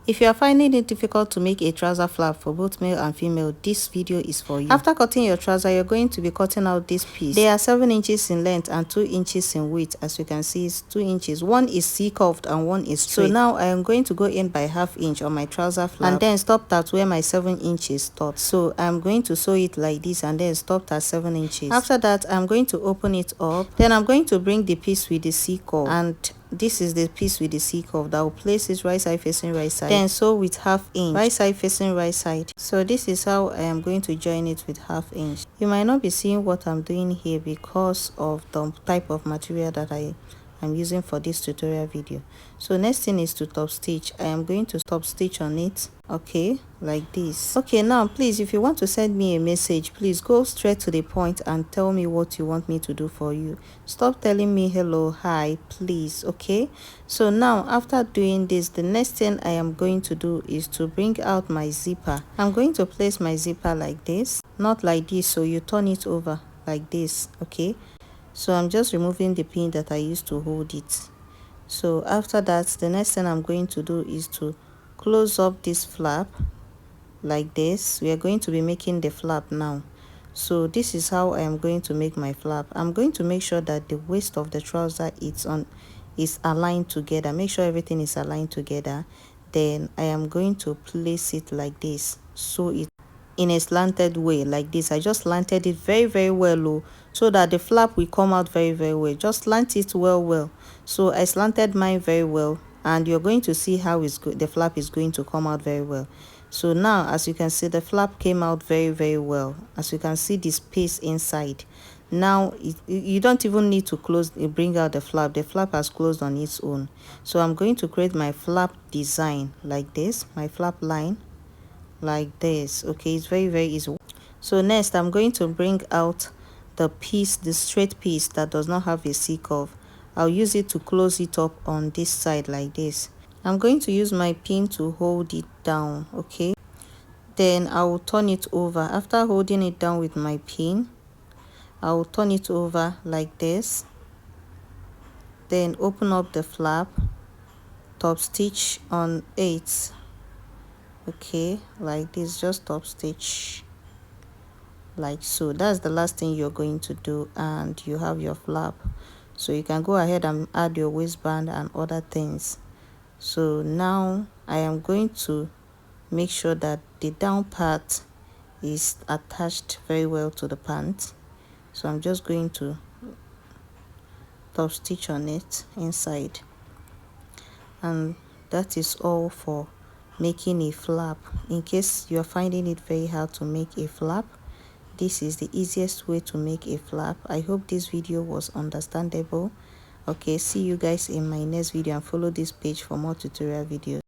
If you are finding it difficult to make a trouser flap for both male and female, this video is for you. After cutting your trouser, you're going to be cutting out this piece. They are 7 inches in length and 2 inches in width. As you can see, it's 2 inches. One is C-curved and one is straight. So now I am going to go in by ½ inch on my trouser flap and then stop at where my 7 inches stopped. So I'm going to sew it like this and then stop at 7 inches. After that, I'm going to open it up. Then I'm going to bring the piece with the C-curve, and this is the piece with the C-curve that will place it right side facing right side, then sew with ½ inch, right side facing right side. So this is how I am going to join it with ½ inch. You might not be seeing what I'm doing here because of the type of material that I'm using for this tutorial video. So next thing is to top stitch. I am going to top stitch on it, okay, like this. Okay, now please, if you want to send me a message, please go straight to the point and tell me what you want me to do for you. Stop telling me hello, hi, please. Okay, so now after doing this, the next thing I am going to do is to bring out my zipper. I'm going to place my zipper like this, not like this, so you turn it over like this. Okay, so I'm just removing the pin that I used to hold it. So after that, the next thing I'm going to do is to close up this flap like this. We are going to be making the flap now. So this is how I am going to make my flap. I'm going to make sure that the waist of the trouser is aligned together. Make sure everything is aligned together. Then I am going to place it like this, so it in a slanted way like this. I just slanted it very well low so that the flap will come out very well. Just slant it well. So I slanted mine very well, and you're going to see how the flap is going to come out very well. So now, as you can see, the flap came out very well. As you can see, the space inside. Now you don't even need to bring out the flap. The flap has closed on its own. So I'm going to create my flap design like this, my flap line like this. Okay, it's very easy. So next, I'm going to bring out the piece, the straight piece that does not have a C-curve. I'll use it to close it up on this side like this. I'm going to use my pin to hold it down. Okay, then I will turn it over. After holding it down with my pin, I will turn it over like this, then open up the flap, top stitch on it. Okay, like this, just top stitch like so. That's the last thing you're going to do, and you have your flap. So you can go ahead and add your waistband and other things. So now I am going to make sure that the down part is attached very well to the pant. So I'm just going to top stitch on it inside, and that is all for making a flap. In case you're finding it very hard to make a flap, this is the easiest way to make a flap. I hope this video was understandable. Okay, see you guys in my next video, and follow this page for more tutorial videos.